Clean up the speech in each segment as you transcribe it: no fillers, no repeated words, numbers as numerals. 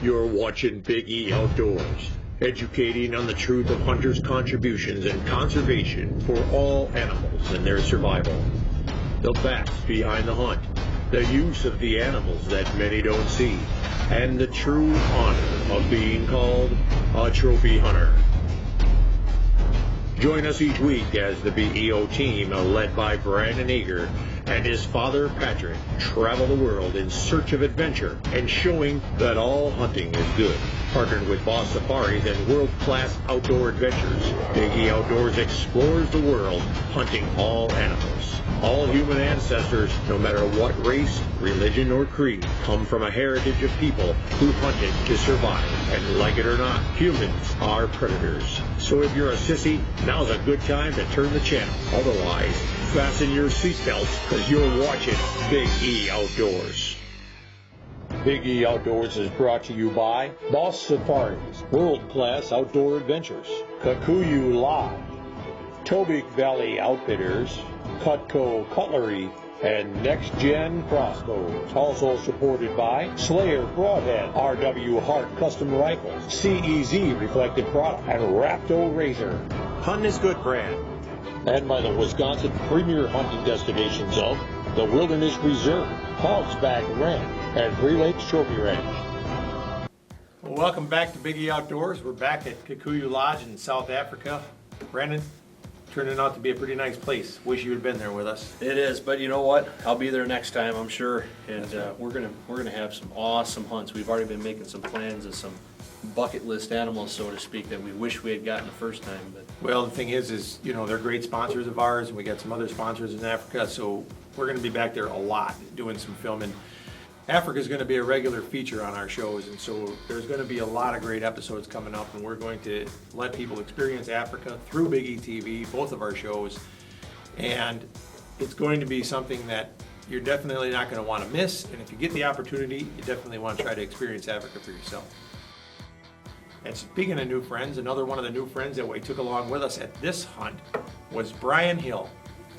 You're watching Big E Outdoors, educating on the truth of hunters' contributions and conservation for all animals and their survival. The facts behind the hunt, the use of the animals that many don't see, and the true honor of being called a trophy hunter. Join us each week as the BEO team, led by Brandon Eager and his father Patrick, travel the world in search of adventure and showing that all hunting is good. Partnered with Boss Safaris and world-class outdoor adventures, Big E Outdoors explores the world, hunting all animals. All human ancestors, no matter what race, religion, or creed, come from a heritage of people who hunted to survive. And like it or not, humans are predators. So if you're a sissy, now's a good time to turn the channel. Otherwise, fasten your seatbelts, because you're watching Big E Outdoors. Big E Outdoors is brought to you by Boss Safaris, world-class outdoor adventures, KIKUYU Live, Tobique Valley Outfitters, Cutco Cutlery, and Next Gen Crossbows. Also supported by Slayer Broadhead, RW Hart Custom Rifles, CEZ Reflective Product, and Rapto Razor. Hunting is good brand. And by the Wisconsin premier hunting destinations of the Wilderness Reserve, Hogsback Ranch, and Three Lakes Trophy Ranch. Well, welcome back to Big E Outdoors. We're back at KIKUYU Lodge in South Africa. Brandon, turning out to be a pretty nice place. Wish you had been there with us. It is, but you know what? I'll be there next time, I'm sure. And we're gonna have some awesome hunts. We've already been making some plans of some bucket list animals, so to speak, that we wish we had gotten the first time. But well, the thing is you know, they're great sponsors of ours, and we got some other sponsors in Africa, so we're going to be back there a lot doing some filming. Africa is going to be a regular feature on our shows, and so there's going to be a lot of great episodes coming up, and we're going to let people experience Africa through Big E TV, both of our shows, and it's going to be something that you're definitely not going to want to miss, and if you get the opportunity, you definitely want to try to experience Africa for yourself. And speaking of new friends, another one of the new friends that we took along with us at this hunt was Brian Hill.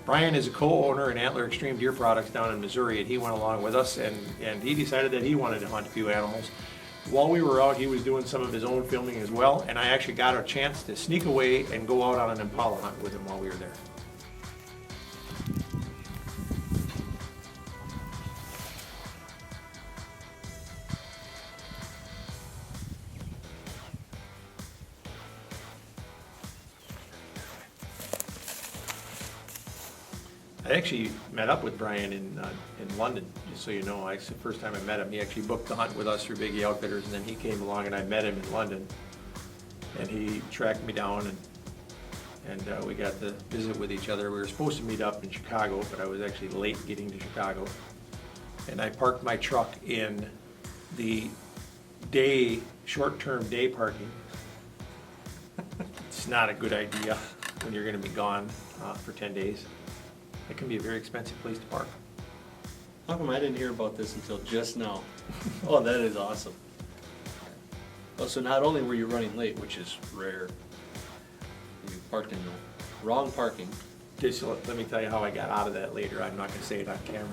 Brian is a co-owner in Antler Extreme Deer Products down in Missouri, and he went along with us, and he decided that he wanted to hunt a few animals. While we were out, he was doing some of his own filming as well, and I actually got a chance to sneak away and go out on an impala hunt with him while we were there. I actually met up with Brian in London, just so you know. It's the first time I met him. He actually booked the hunt with us through Big E Outfitters, and then he came along and I met him in London. And he tracked me down, and we got to visit with each other. We were supposed to meet up in Chicago, but I was actually late getting to Chicago. And I parked my truck in the short-term day parking. It's not a good idea when you're going to be gone for 10 days. It can be a very expensive place to park. how come I didn't hear about this until just now? Oh, that is awesome. Oh, so not only were you running late, which is rare, you parked in the wrong parking. Okay, so let me tell you how I got out of that later. I'm not going to say it on camera.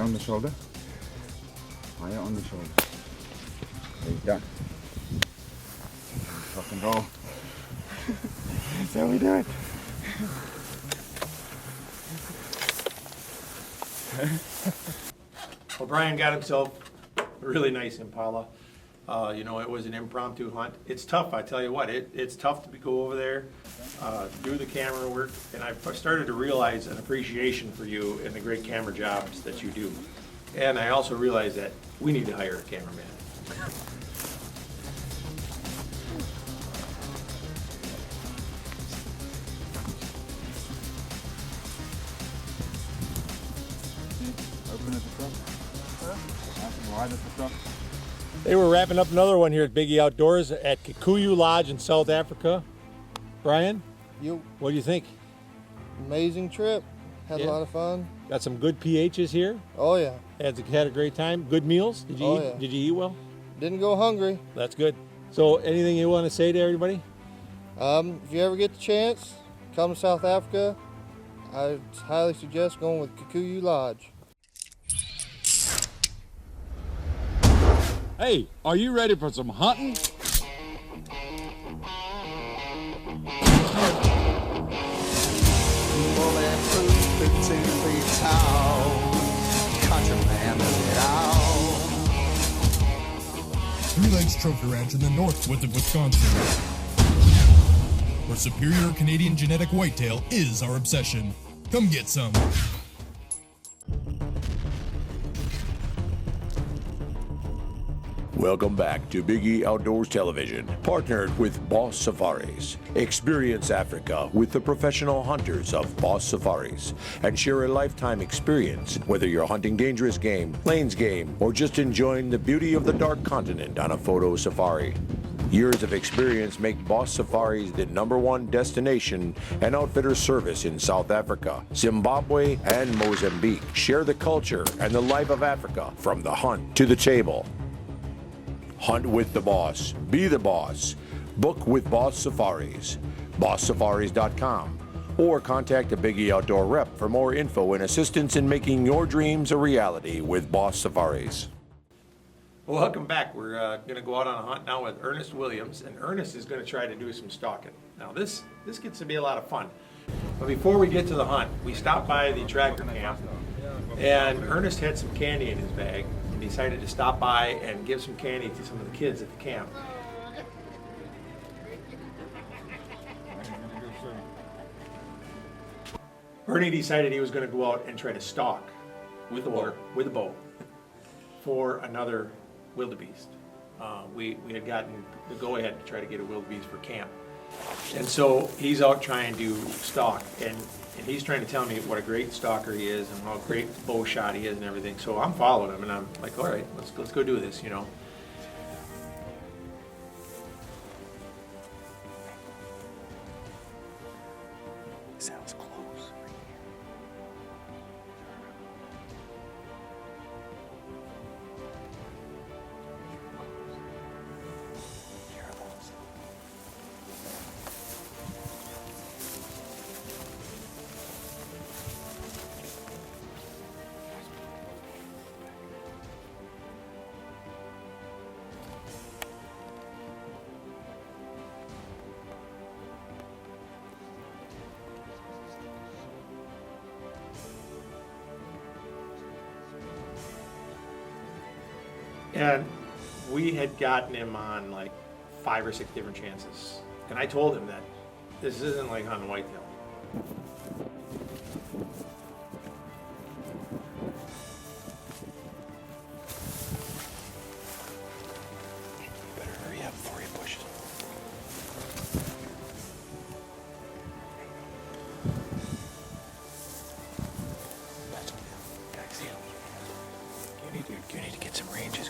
on the shoulder. Eye on the shoulder. There you go. Rock and roll. That's how we do it. Well, Brian got himself a really nice Impala. You know, it was an impromptu hunt. It's tough, I tell you what. It's tough to go over there, do the camera work, and I've started to realize an appreciation for you and the great camera jobs that you do. And I also realize that we need to hire a cameraman. Open at the front. Nice and wide at the front. They were wrapping up another one here at Biggie Outdoors at KIKUYU Lodge in South Africa. Brian, You what do you think? amazing trip. Had Yeah. a lot of fun. Got some good PHs here. Oh yeah. Had a great time. Good meals. Did you Oh, eat? yeah. Did you eat well? Didn't go hungry. That's good. So, anything you want to say to everybody? If you ever get the chance, come to South Africa. I highly suggest going with KIKUYU Lodge. Hey, are you ready for some hunting? Bulletproof, 15 feet tall. Countryman of it all. Three Lakes Trophy Ranch in the northwest of Wisconsin, where superior Canadian genetic whitetail is our obsession. Come get some. Welcome back to Biggie Outdoors Television, partnered with Boss Safaris. Experience Africa with the professional hunters of Boss Safaris and share a lifetime experience, whether you're hunting dangerous game, plains game, or just enjoying the beauty of the dark continent on a photo safari. Years of experience make Boss Safaris the #1 destination and outfitter service in South Africa, Zimbabwe, and Mozambique. Share the culture and the life of Africa from the hunt to the table. Hunt with the boss. Be the boss. Book with Boss Safaris. BossSafaris.com. Or contact a Biggie Outdoor rep for more info and assistance in making your dreams a reality with Boss Safaris. Well, welcome back. We're going to go out on a hunt now with Ernest Williams, and Ernest is going to try to do some stalking. Now, this gets to be a lot of fun. But before we get to the hunt, we stopped by the tractor camp, and Ernest had some candy in his bag. Decided to stop by and give some candy to some of the kids at the camp. Bernie decided he was going to go out and try to stalk with a bow for another wildebeest. We had gotten the go-ahead to try to get a wildebeest for camp. And so he's out trying to stalk, and he's trying to tell me what a great stalker he is and how great bow shot he is and everything. So I'm following him, and I'm like, all right, let's go do this, you know. Sounds close. And we had gotten him on like 5 or 6 different chances. And I told him that this isn't like hunting whitetail. Better hurry up before he pushes. That's what I see him. You need to get some ranges.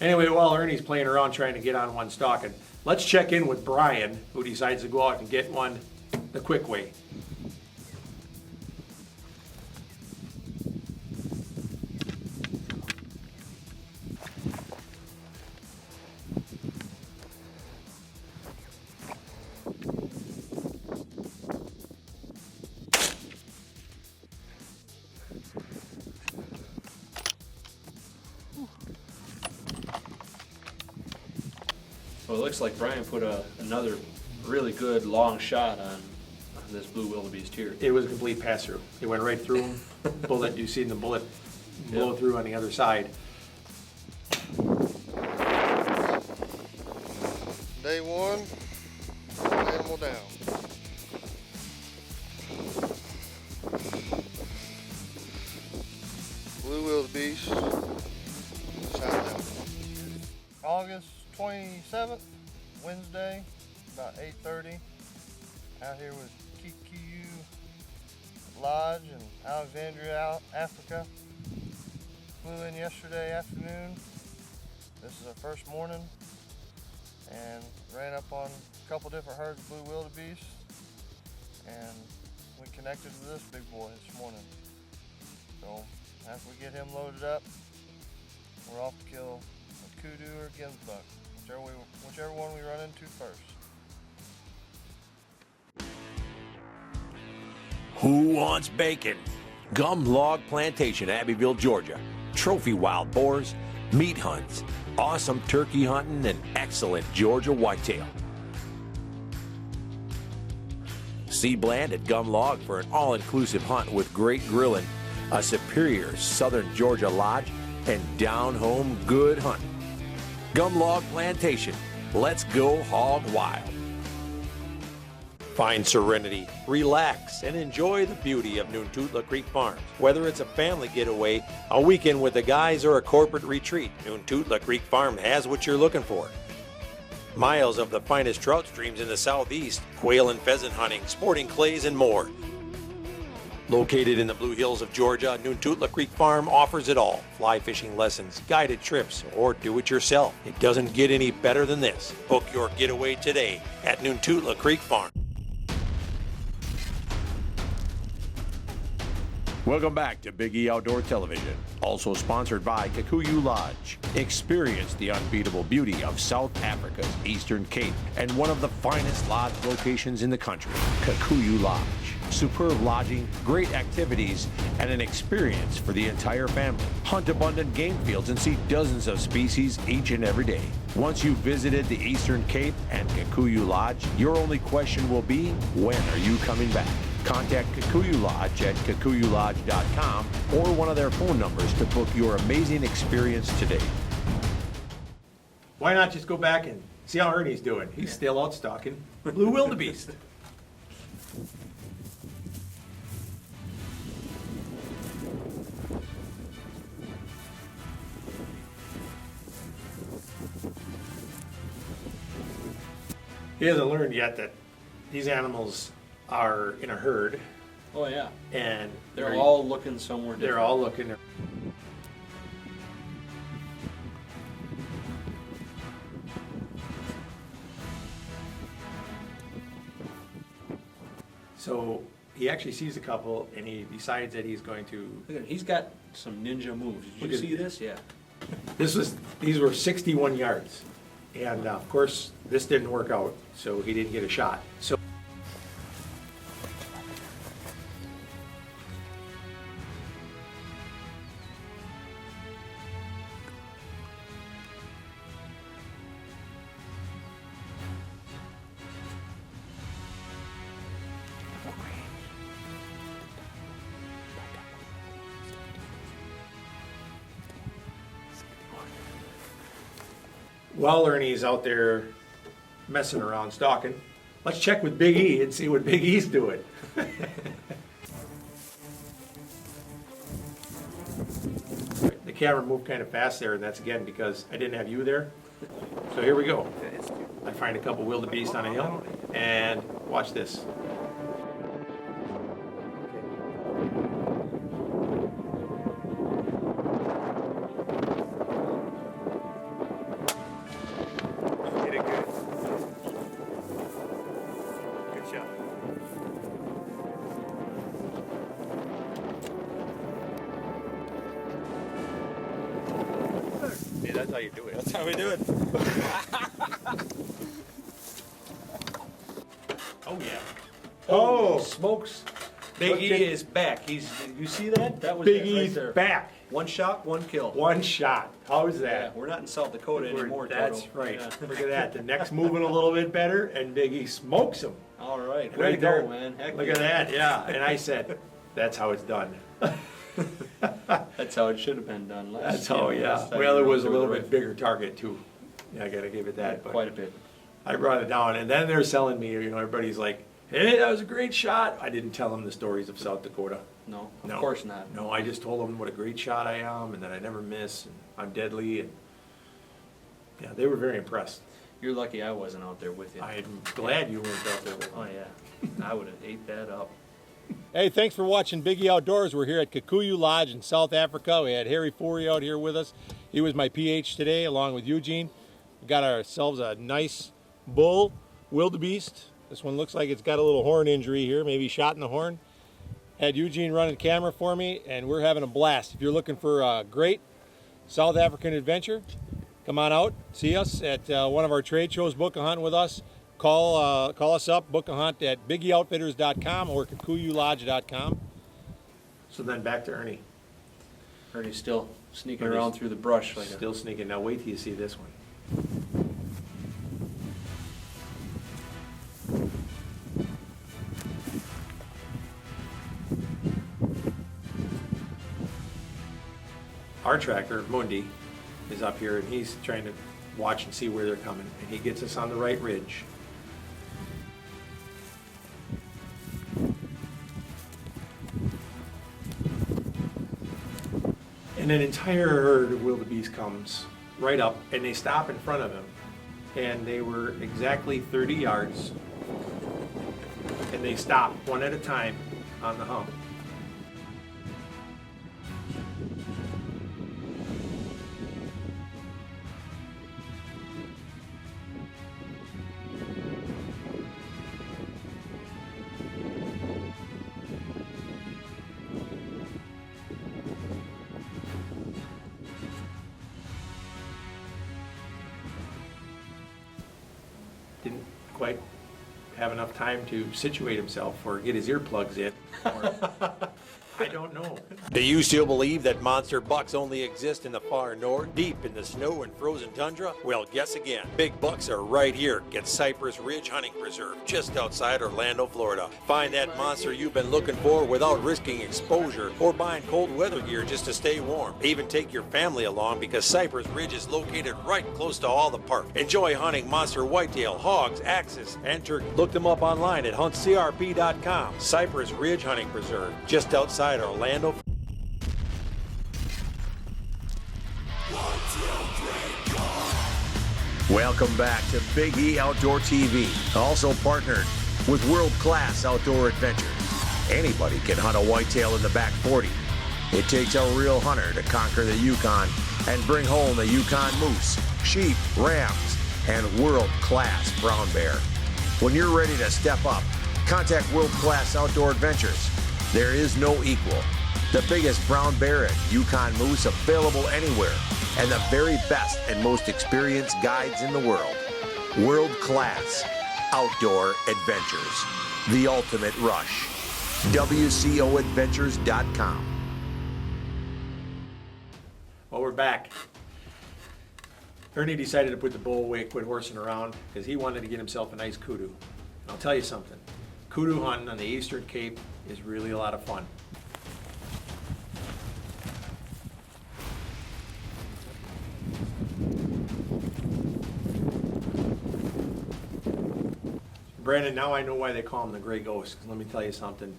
Anyway, while Ernie's playing around trying to get on one stalking, let's check in with Brian, who decides to go out and get one the quick way. Well, it looks like Brian put another really good long shot on this blue wildebeest here. It was a complete pass-through. It went right through him. Bullet, you seen the bullet blow Yep. through on the other side. Day one, animal down. Blue wildebeest, South Africa. August 27th, Wednesday, about 8:30. Out here with KIKUYU Lodge in Alexandria, Africa. Flew in yesterday afternoon. This is our first morning, and ran up on a couple different herds of blue wildebeest, and we connected with this big boy this morning. So after we get him loaded up, we're off to kill a kudu or a gemsbuck, whichever one we run into first. Who wants bacon? Gum Log Plantation, Abbeville, Georgia. Trophy wild boars, meat hunts, awesome turkey hunting, and excellent Georgia whitetail. See Bland at Gum Log for an all-inclusive hunt with great grilling, a superior Southern Georgia lodge, and down-home good hunting. Gum Log Plantation. Let's go hog wild. Find serenity, relax, and enjoy the beauty of Noontutla Creek Farms. Whether it's a family getaway, a weekend with the guys, or a corporate retreat, Noontutla Creek Farm has what you're looking for. Miles of the finest trout streams in the southeast, quail and pheasant hunting, sporting clays, and more. Located in the Blue Hills of Georgia, Noontutla Creek Farm offers it all. Fly fishing lessons, guided trips, or do it yourself. It doesn't get any better than this. Book your getaway today at Noontutla Creek Farm. Welcome back to Big E Outdoor Television, also sponsored by KIKUYU Lodge. Experience the unbeatable beauty of South Africa's Eastern Cape and one of the finest lodge locations in the country, KIKUYU Lodge. Superb lodging, great activities, and an experience for the entire family. Hunt abundant game fields and see dozens of species each and every day. Once you've visited the Eastern Cape and KIKUYU Lodge, your only question will be, when are you coming back? Contact KIKUYU Lodge at kikuyulodge.com or one of their phone numbers to book your amazing experience today. Why not just go back and see how Ernie's doing? He's still out stalking blue wildebeest. He hasn't learned yet that these animals are in a herd, Oh yeah, and they're all looking somewhere different. they're all looking. So he actually sees a couple, and he decides that he's going to. Look at, he's got some ninja moves. Did you Look at see this? Yeah. These were 61 yards, and of course this didn't work out, so he didn't get a shot. So. While Ernie's out there messing around stalking, let's check with Big E and see what Big E's doing. The camera moved kind of fast there, and that's again because I didn't have you there. So here we go. I find a couple wildebeest on a hill, and watch this. Good shot. Yeah, that's how you do it. That's how we do it. Oh yeah. Oh, Smokes. Big Look E at- is back. You see that? That was Big it right E's there. back. One shot, one kill. One shot. How's Yeah, that? we're not in South Dakota anymore, That's Toto. right. Yeah. Look at that. The neck's moving a little bit better, and Big E smokes him. All right, way Right to there. go, man. Heck Look yeah. at that. Yeah. And I said, that's how it's done. That's how it should have been done. That's how, yeah. last time Well, you it was a threw little the bit rifle. bigger target too. Yeah, I gotta give it that. But Quite a bit. I brought it down, and then they're selling me. You know, everybody's like, "Hey, that was a great shot." I didn't tell them the stories of South Dakota. No, of No. course not. No, I just told them what a great shot I am, and that I never miss, and I'm deadly, and yeah, they were very impressed. You're lucky I wasn't out there with you. I'm glad you weren't out there with me. Oh yeah, I would have ate that up. Hey, thanks for watching Biggie Outdoors. We're here at KIKUYU Lodge in South Africa. We had Harry Forey out here with us. He was my PH today, along with Eugene. We got ourselves a nice bull wildebeest. This one looks like it's got a little horn injury here, maybe shot in the horn. Had Eugene running camera for me, and we're having a blast. If you're looking for a great South African adventure, come on out, see us at one of our trade shows, book a hunt with us. Call us up, book a hunt at biggieoutfitters.com or kikuyulodge.com. So then back to Ernie. Ernie's still sneaking Ernie's around through the brush like Still sneaking. Now wait till you see this one. Our tracker, Mundi, is up here, and he's trying to watch and see where they're coming, and he gets us on the right ridge. And an entire herd of wildebeest comes right up, and they stop in front of him, and they were exactly 30 yards, and they stopped one at a time on the hump. Didn't quite have enough time to situate himself or get his earplugs in. Or, I don't know. Do you still believe that monster bucks only exist in the far north, deep in the snow and frozen tundra? Well, guess again. Big bucks are right here at Cypress Ridge Hunting Preserve, just outside Orlando, Florida. Find that monster you've been looking for without risking exposure or buying cold weather gear just to stay warm. Even take your family along because Cypress Ridge is located right close to all the park. Enjoy hunting monster whitetail, hogs, axes, and turkey. Look them up online at huntcrp.com. Cypress Ridge Hunting Preserve, just outside Orlando. Welcome back to Big E Outdoor TV, also partnered with World Class Outdoor Adventures. Anybody can hunt a whitetail in the back 40. It takes a real hunter to conquer the Yukon and bring home the Yukon moose, sheep, rams, and world-class brown bear. When you're ready to step up, contact World Class Outdoor Adventures. There is no equal. The biggest brown bear and Yukon moose available anywhere, and the very best and most experienced guides in the world. World Class Outdoor Adventures. The ultimate rush. WCOadventures.com. Well, we're back. Ernie decided to put the bull away, quit horsing around, because he wanted to get himself a nice kudu. And I'll tell you something. Kudu hunting on the Eastern Cape is really a lot of fun. Brandon, now I know why they call them the gray ghost, 'cause let me tell you something.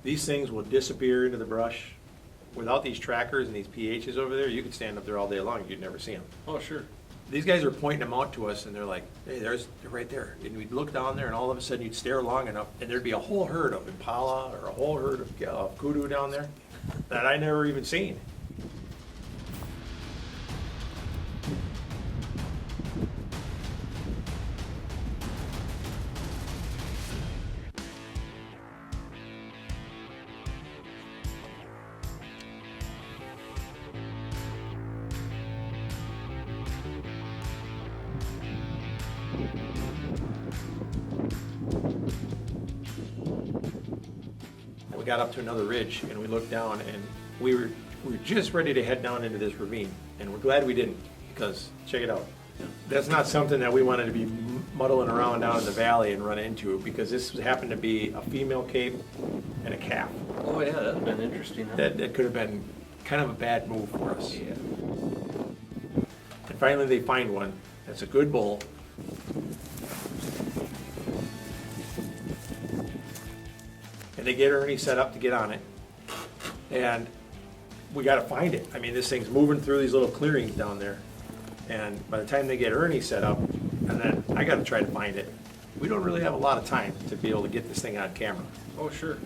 These things will disappear into the brush. Without these trackers and these PHs over there, you could stand up there all day long, you'd never see them. Oh, sure. These guys are pointing them out to us, and they're like, hey, they're right there. And we'd look down there, and all of a sudden you'd stare long enough, and there'd be a whole herd of impala or a whole herd of kudu down there that I never even seen. we got up to another ridge and we looked down and we were just ready to head down into this ravine. And we're glad we didn't, because check it out. That's not something that we wanted to be muddling around down in the valley and run into, because this happened to be a female cape and a calf. Oh, yeah, that'd have been interesting, huh? That could have been kind of a bad move for us. Yeah. And finally they find one that's a good bull. And they get Ernie set up to get on it. And we gotta find it. I mean, this thing's moving through these little clearings down there. And by the time they get Ernie set up, and then I gotta try to find it, we don't really have a lot of time to be able to get this thing on camera. Oh, sure.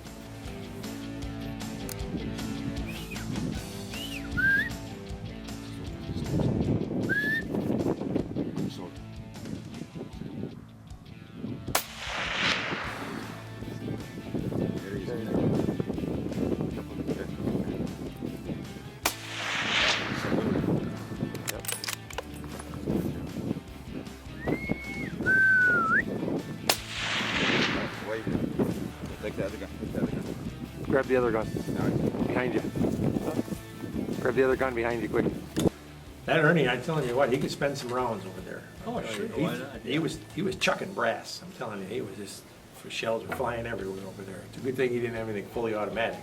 Take the other gun. Take the other gun. Grab the other gun. Behind you. Grab the other gun behind you, quick. That Ernie, I'm telling you what, he could spend some rounds over there. Oh, sure, He- why not? He was chucking brass, I'm telling you, he was just, shells were flying everywhere over there. It's a good thing he didn't have anything fully automatic.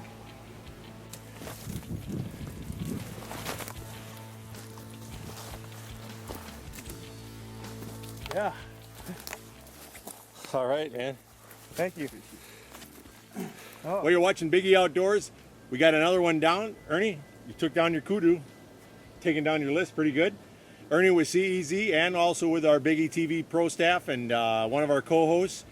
Yeah. All right, man. Thank you. While you're watching Biggie Outdoors, we got another one down. Ernie, you took down your kudu, taking down your list pretty good. Ernie with CEZ and also with our Biggie TV pro staff, and one of our co-hosts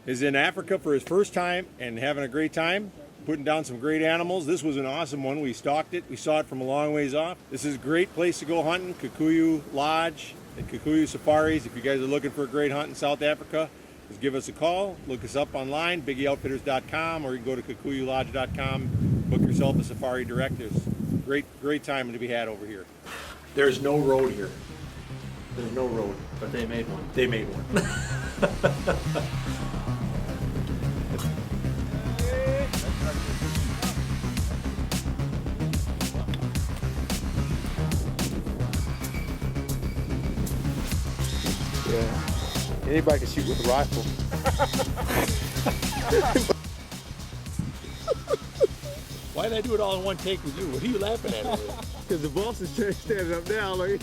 is in Africa for his first time and having a great time, putting down some great animals. This was an awesome one. We stalked it. We saw it from a long ways off. This is a great place to go hunting, KIKUYU Lodge and KIKUYU Safaris. If you guys are looking for a great hunt in South Africa, just give us a call. Look us up online, biggieoutfitters.com, or you can go to kikuyulodge.com, book yourself a safari direct. There's great time to be had over here. There's no road here. There's no road. But they made one. They made one. Yeah. Anybody can shoot with a rifle. Why did I do it all in one take with you? What are you laughing at? Because the boss is standing up now, like.